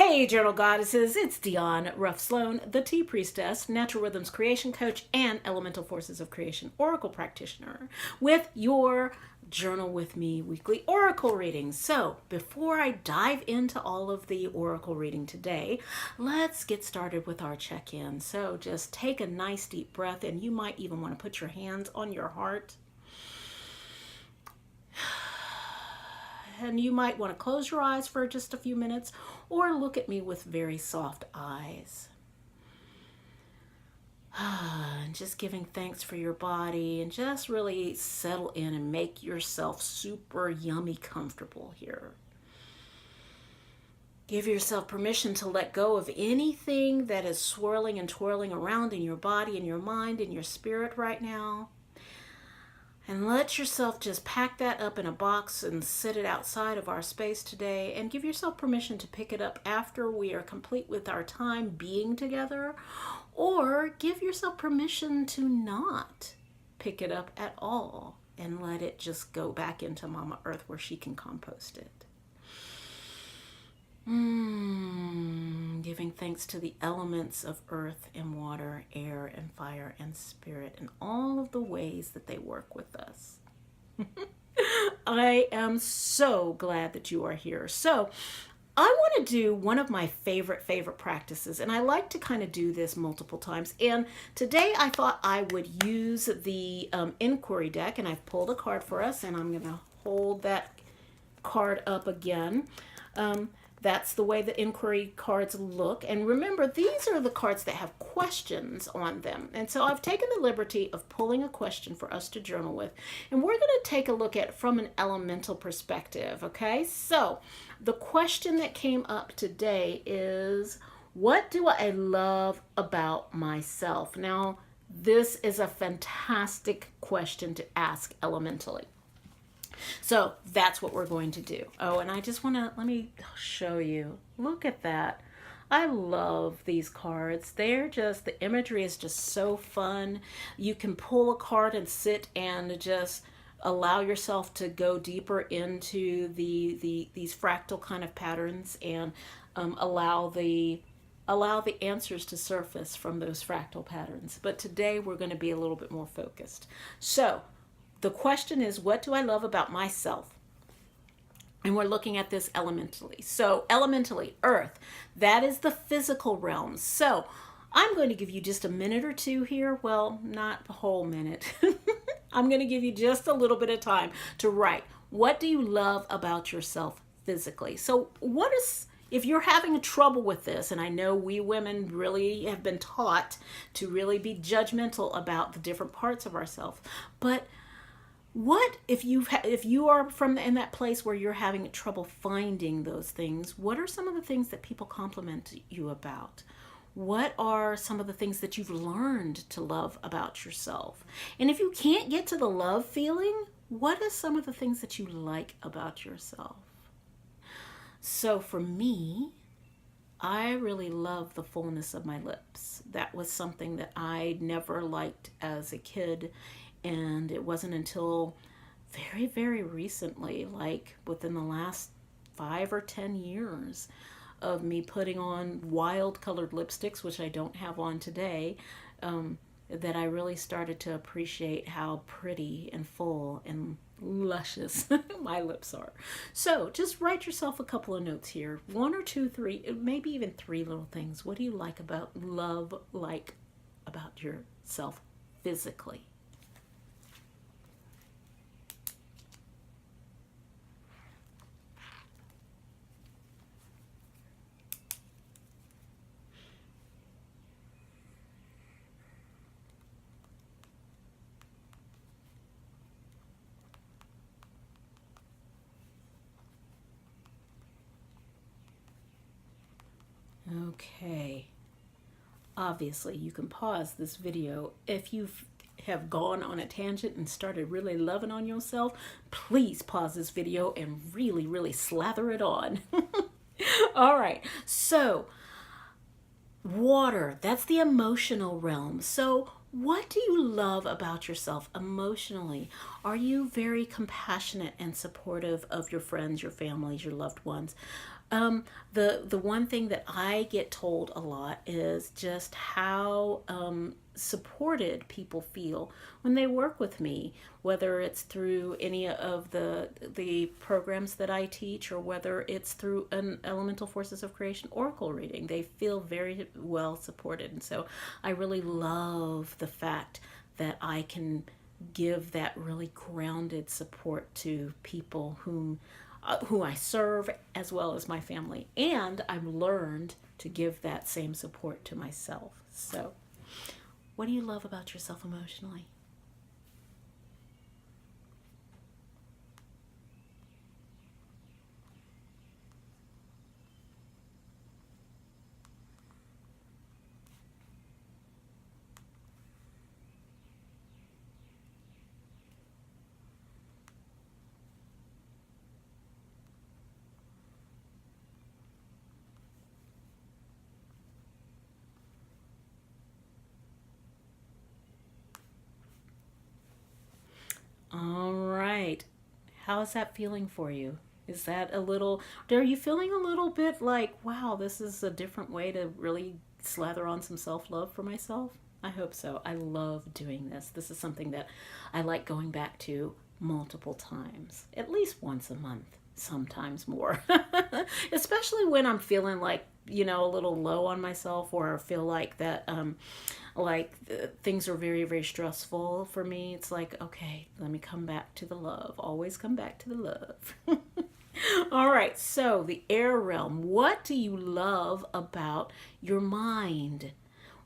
Hey, Journal Goddesses, it's Dion Ruff Sloan, the Tea Priestess, Natural Rhythms Creation Coach, and Elemental Forces of Creation Oracle Practitioner, with your Journal with Me weekly Oracle readings. So, before I dive into all of the Oracle reading today, let's get started with our check-in. So, just take a nice deep breath, and you might even want to put your hands on your heart. And you might want to close your eyes for just a few minutes or look at me with very soft eyes. And just giving thanks for your body and just really settle in and make yourself super yummy comfortable here. Give yourself permission to let go of anything that is swirling and twirling around in your body and your mind and your spirit right now. And let yourself just pack that up in a box and sit it outside of our space today, and give yourself permission to pick it up after we are complete with our time being together, or give yourself permission to not pick it up at all and let it just go back into Mama Earth where she can compost it. Giving thanks to the elements of earth and water, air and fire and spirit, and all of the ways that they work with us. I am so glad that you are here. So I want to do one of my favorite practices, and I like to kind of do this multiple times. And today I thought I would use the inquiry deck, and I've pulled a card for us, and I'm going to hold that card up again. That's the way the inquiry cards look. And remember, these are the cards that have questions on them. And so I've taken the liberty of pulling a question for us to journal with. And we're going to take a look at it from an elemental perspective, okay? So the question that came up today is, what do I love about myself? Now, this is a fantastic question to ask elementally. So that's what we're going to do. Oh, and I just want to, let me show you. Look at that. I love these cards. They're just, the imagery is just so fun. You can pull a card and sit and just allow yourself to go deeper into these fractal kind of patterns, and allow the answers to surface from those fractal patterns. But today we're going to be a little bit more focused. So the question is, what do I love about myself? And we're looking at this elementally. So elementally, earth, that is the physical realm. So I'm going to give you just a minute or two here. Well, not a whole minute. I'm going to give you just a little bit of time to write. What do you love about yourself physically? So if you're having trouble with this, and I know we women really have been taught to really be judgmental about the different parts of ourselves, but what if you are in that place where you're having trouble finding those things? What are some of the things that people compliment you about? What are some of the things that you've learned to love about yourself? And if you can't get to the love feeling, what are some of the things that you like about yourself? So for me, I really love the fullness of my lips. That was something that I never liked as a kid. And it wasn't until very, very recently, like within the last 5 or 10 years of me putting on wild colored lipsticks, which I don't have on today, that I really started to appreciate how pretty and full and luscious my lips are. So just write yourself a couple of notes here. 1 or 2, 3, maybe even 3 little things. What do you like about yourself physically? Okay, obviously you can pause this video if you have gone on a tangent and started really loving on yourself. Please pause this video and really, really slather it on. All right, so water, that's the emotional realm. So what do you love about yourself emotionally? Are you very compassionate and supportive of your friends, your families, your loved ones? The one thing that I get told a lot is just how supported people feel when they work with me, whether it's through any of the programs that I teach, or whether it's through an Elemental Forces of Creation Oracle reading. They feel very well supported, and so I really love the fact that I can give that really grounded support to people who I serve, as well as my family. And I've learned to give that same support to myself. So, what do you love about yourself emotionally? All right. How's that feeling for you? Is that a little, are you feeling a little bit like, wow, this is a different way to really slather on some self love for myself? I hope so. I love doing this. This is something that I like going back to multiple times, at least once a month, sometimes more. Especially when I'm feeling like, a little low on myself, or feel like that things are very, very stressful for me. It's like, okay, let me come back to the love. Always come back to the love. All right, so the air realm. What do you love about your mind?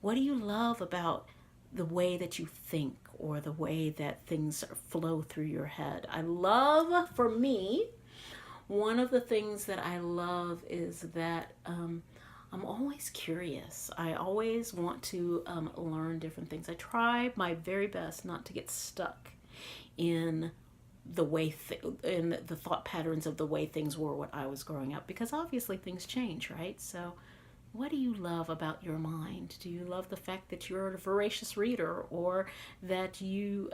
What do you love about the way that you think, or the way that things flow through your head? I love, for me, one of the things that I love is that I'm always curious. I always want to learn different things. I try my very best not to get stuck in in the thought patterns of the way things were when I was growing up, because obviously things change, right? So, what do you love about your mind? Do you love the fact that you're a voracious reader, or that you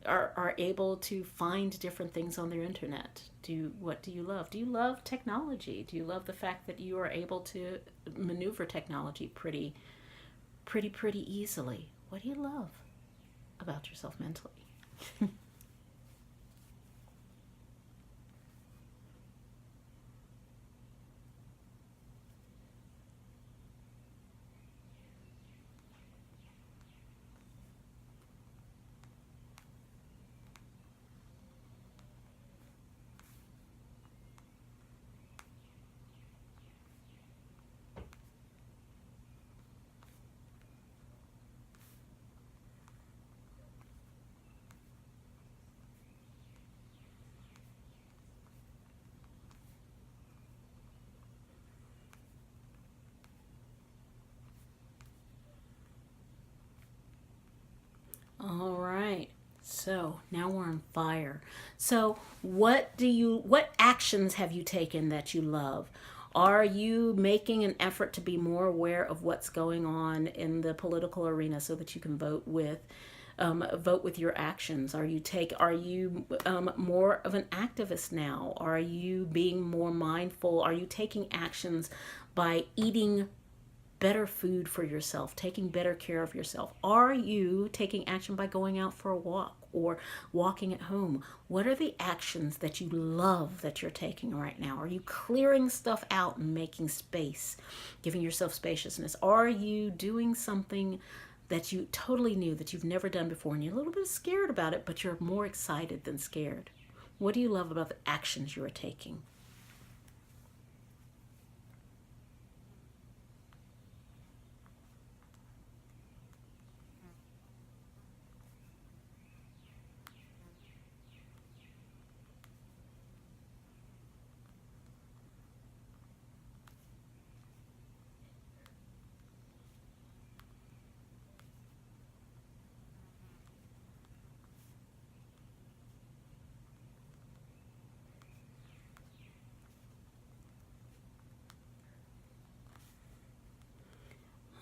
are able to find different things on the internet? What do you love? Do you love technology? Do you love the fact that you are able to maneuver technology pretty easily? What do you love about yourself mentally? All right. So now we're on fire. So what actions have you taken that you love? Are you making an effort to be more aware of what's going on in the political arena, so that you can vote with your actions? Are you more of an activist now? Are you being more mindful? Are you taking actions by eating better food for yourself, taking better care of yourself? Are you taking action by going out for a walk, or walking at home? What are the actions that you love that you're taking right now? Are you clearing stuff out and making space, giving yourself spaciousness? Are you doing something that you totally new, that you've never done before, and you're a little bit scared about it, but you're more excited than scared? What do you love about the actions you are taking?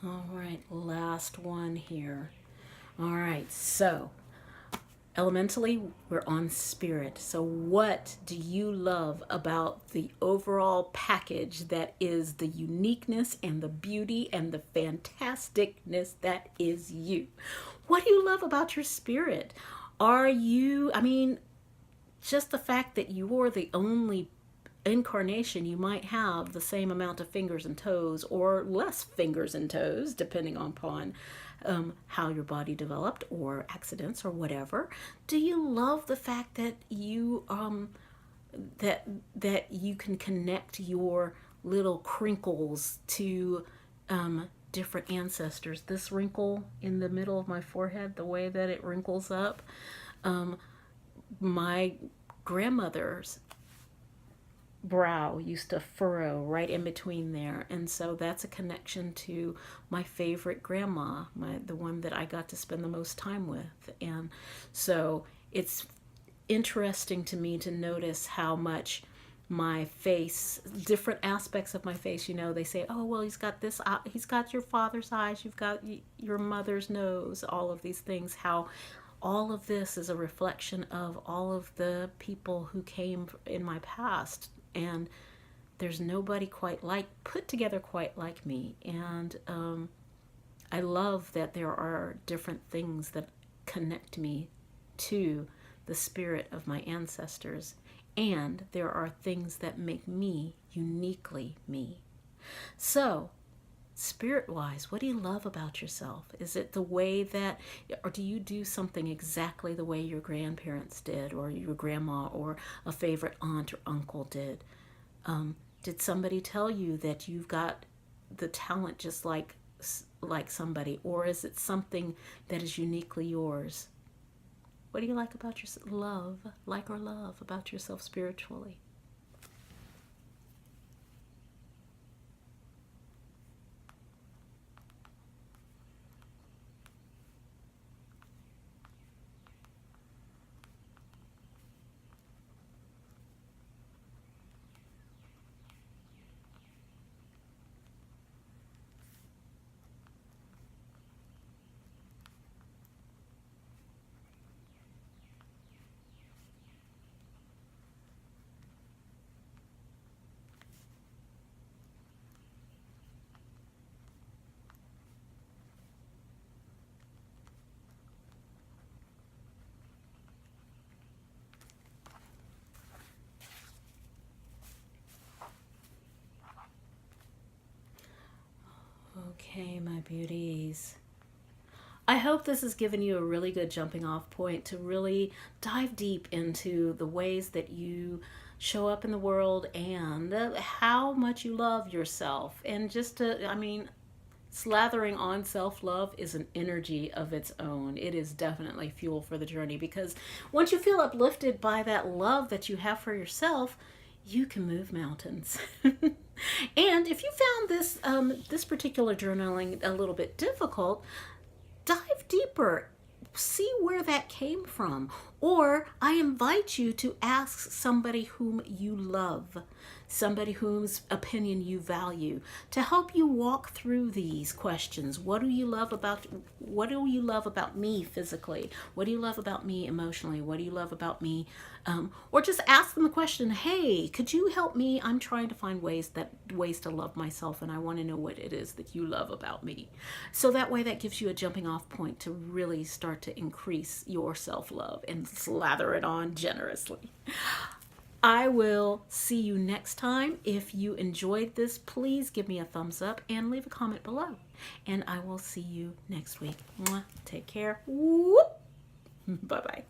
All right, last one here. All right, so Elementally, we're on spirit. So, what do you love about the overall package that is the uniqueness and the beauty and the fantasticness that is you? What do you love about your spirit? Are you, just the fact that you're the only incarnation, you might have the same amount of fingers and toes or less fingers and toes, depending upon how your body developed or accidents or whatever. Do you love the fact that that you can connect your little crinkles to different ancestors? This wrinkle in the middle of my forehead, the way that it wrinkles up, my grandmother's brow used to furrow right in between there, and so that's a connection to my favorite grandma, the one that I got to spend the most time with. And so it's interesting to me to notice how much my face, different aspects of my face, they say, oh well, he's got this, he's got your father's eyes, you've got your mother's nose, all of these things, how all of this is a reflection of all of the people who came in my past. And there's nobody put together quite like me. And I love that there are different things that connect me to the spirit of my ancestors. And there are things that make me uniquely me. So, spirit-wise, what do you love about yourself? Is it the way that, or do you do something exactly the way your grandparents did, or your grandma, or a favorite aunt or uncle did? Did somebody tell you that you've got the talent just like somebody, or is it something that is uniquely yours? What do you like about yourself? Like or love about yourself spiritually? Okay, my beauties. I hope this has given you a really good jumping off point to really dive deep into the ways that you show up in the world and how much you love yourself. And just slathering on self-love is an energy of its own. It is definitely fuel for the journey, because once you feel uplifted by that love that you have for yourself, you can move mountains. And if you found this particular journaling a little bit difficult, dive deeper, see where that came from. Or I invite you to ask somebody whom you love, somebody whose opinion you value, to help you walk through these questions. What do you love about me physically? What do you love about me emotionally? What do you love about me? Or just ask them the question, hey, could you help me? I'm trying to find ways to love myself, and I want to know what it is that you love about me. So that way, that gives you a jumping off point to really start to increase your self-love and slather it on generously. I will see you next time. If you enjoyed this, please give me a thumbs up and leave a comment below. And I will see you next week. Mwah. Take care. Whoop. Bye-bye.